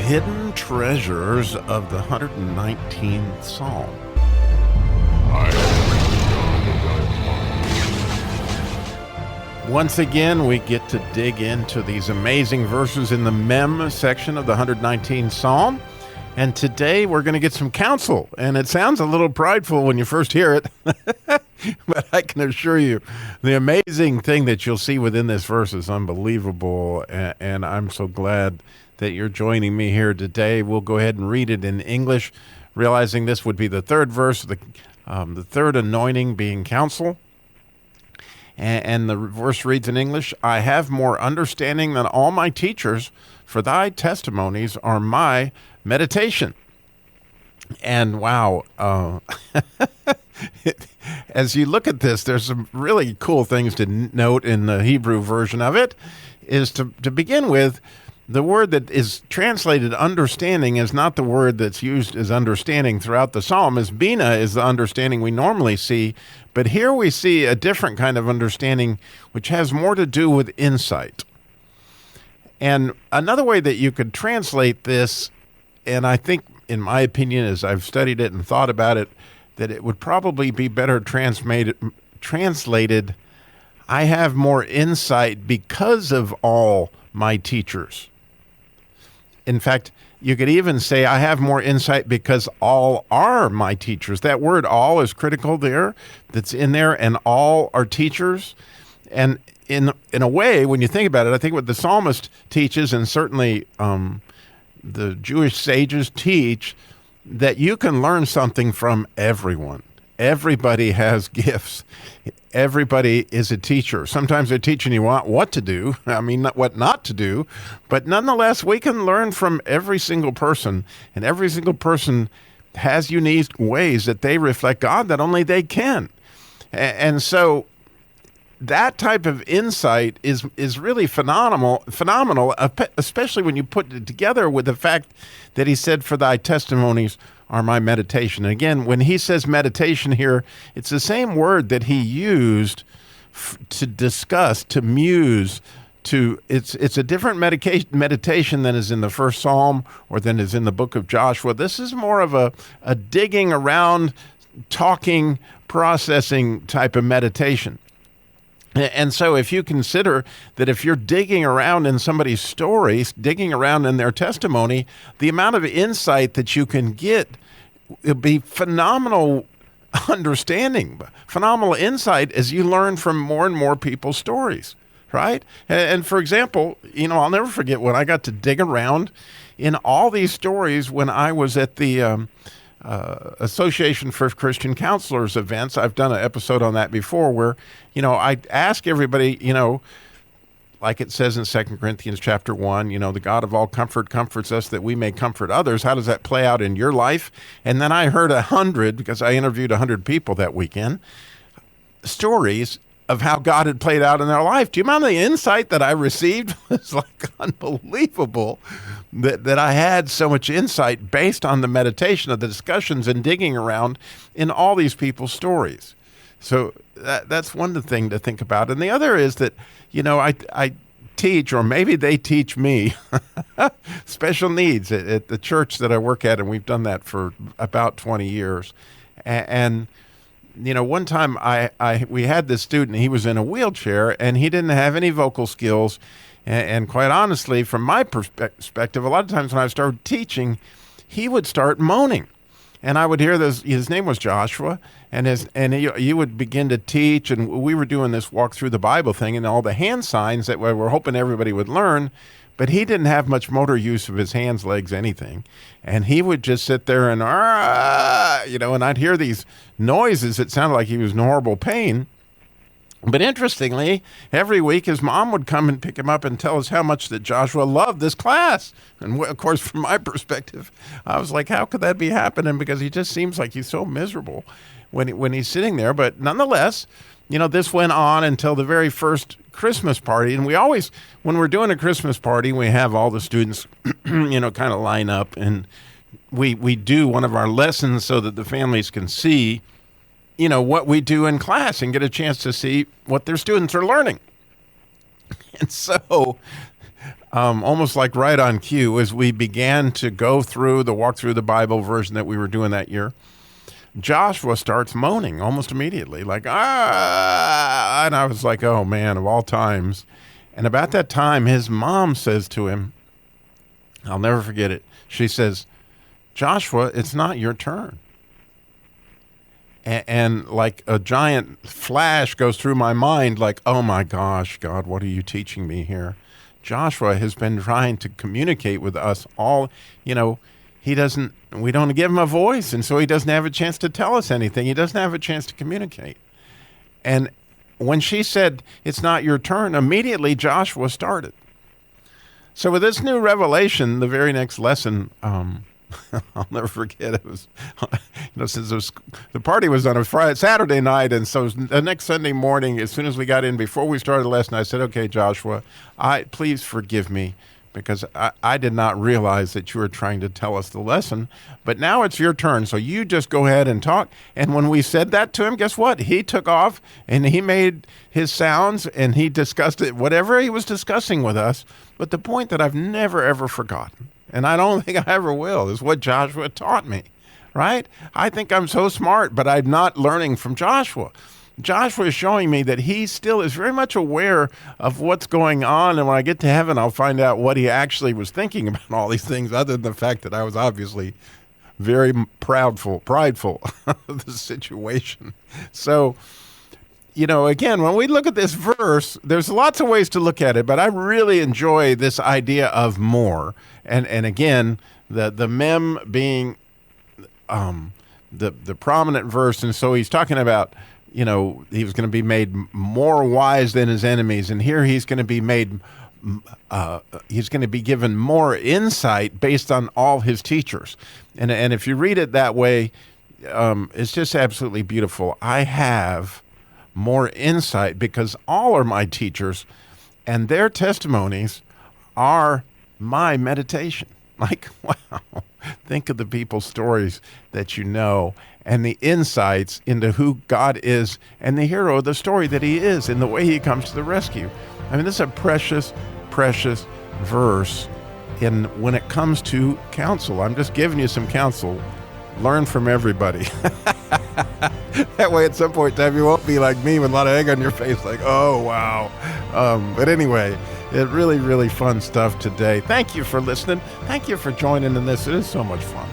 hidden treasures of the 119th Psalm. Once again, we get to dig into these amazing verses in the Mem section of the 119th Psalm. And today we're going to get some counsel. And it sounds a little prideful when you first hear it, but I can assure you the amazing thing that you'll see within this verse is unbelievable. And I'm so glad that you're joining me here today. We'll go ahead and read it in English, realizing this would be the third verse, the third anointing being counsel. And the verse reads in English, I have more understanding than all my teachers, for thy testimonies are my meditation. And wow, as you look at this, there's some really cool things to note in the Hebrew version of it. Is to begin with, the word that is translated understanding is not the word that's used as understanding throughout the psalm, as bina is the understanding we normally see. But here we see a different kind of understanding, which has more to do with insight. And another way that you could translate this, and I think, in my opinion, as I've studied it and thought about it, that it would probably be better translated, I have more insight because of all my teachers. In fact, you could even say, I have more insight because all are my teachers. That word all is critical there, that's in there, and all are teachers. And in a way, when you think about it, I think what the psalmist teaches, and certainly the Jewish sages teach, that you can learn something from everyone. Everybody has gifts. Everybody is a teacher. Sometimes they're teaching you what to do, what not to do, but nonetheless, we can learn from every single person, and every single person has unique ways that they reflect God that only they can. And so that type of insight is really phenomenal, especially when you put it together with the fact that he said, for thy testimonies are my meditation. And again, when he says meditation here, it's the same word that he used to discuss, to muse, it's a different meditation than is in the first Psalm or than is in the book of Joshua. This is more of a digging around, talking, processing type of meditation. And so if you consider that if you're digging around in somebody's stories, digging around in their testimony, the amount of insight that you can get, it'll be phenomenal understanding, phenomenal insight as you learn from more and more people's stories, right? And for example, I'll never forget when I got to dig around in all these stories when I was at the Association for Christian Counselors events. I've done an episode on that before where, I ask everybody, like it says in 2 Corinthians chapter 1, the God of all comfort comforts us that we may comfort others. How does that play out in your life? And then I heard 100, because I interviewed 100 people that weekend, stories of how God had played out in their life. Do you mind the insight that I received? It was like unbelievable that I had so much insight based on the meditation of the discussions and digging around in all these people's stories. So that's one thing to think about. And the other is that, I teach, or maybe they teach me, special needs at the church that I work at, and we've done that for about 20 years. And one time we had this student, he was in a wheelchair, and he didn't have any vocal skills. And quite honestly, from my perspective, a lot of times when I started teaching, he would start moaning. And I would hear this, his name was Joshua, and he would begin to teach, and we were doing this walk through the Bible thing and all the hand signs that we were hoping everybody would learn, but he didn't have much motor use of his hands, legs, anything. And he would just sit there and, and I'd hear these noises. It sounded like he was in horrible pain. But interestingly, every week his mom would come and pick him up and tell us how much that Joshua loved this class. And of course, from my perspective, I was like, how could that be happening? Because he just seems like he's so miserable when he's sitting there. But nonetheless, this went on until the very first Christmas party. And we always, when we're doing a Christmas party, we have all the students, kind of line up. And we do one of our lessons so that the families can see what we do in class and get a chance to see what their students are learning. And so almost like right on cue, as we began to go through the walk through the Bible version that we were doing that year, Joshua starts moaning almost immediately, like, ah, and I was like, oh man, of all times. And about that time, his mom says to him, I'll never forget it. She says, Joshua, it's not your turn. And like a giant flash goes through my mind, like, oh my gosh, God, what are you teaching me here? Joshua has been trying to communicate with us all, we don't give him a voice, and so he doesn't have a chance to tell us anything. He doesn't have a chance to communicate. And when she said, it's not your turn, immediately Joshua started. So with this new revelation, the very next lesson, I'll never forget, it was, since the party was on a Saturday night, and so the next Sunday morning, as soon as we got in, before we started the lesson, I said, okay, Joshua, please forgive me, because I did not realize that you were trying to tell us the lesson, but now it's your turn, so you just go ahead and talk. And when we said that to him, guess what? He took off, and he made his sounds, and he discussed it, whatever he was discussing with us. But the point that I've never, ever forgotten, and I don't think I ever will, is what Joshua taught me, right? I think I'm so smart, but I'm not learning from Joshua. Joshua is showing me that he still is very much aware of what's going on, and when I get to heaven, I'll find out what he actually was thinking about all these things, other than the fact that I was obviously very prideful of the situation. So, again, when we look at this verse, there's lots of ways to look at it, but I really enjoy this idea of more. And again, the mem being the prominent verse, and so he's talking about, he was going to be made more wise than his enemies, and here he's going to be made, he's going to be given more insight based on all his teachers. And if you read it that way, it's just absolutely beautiful. I have more insight because all are my teachers, and their testimonies are my meditation. Like, wow, think of the people's stories that and the insights into who God is and the hero of the story that he is and the way he comes to the rescue. I mean, this is a precious, precious verse when it comes to counsel. I'm just giving you some counsel. Learn from everybody. That way, at some point in time, you won't be like me with a lot of egg on your face, like, oh, wow. But anyway, it really, really fun stuff today. Thank you for listening. Thank you for joining in this. It is so much fun.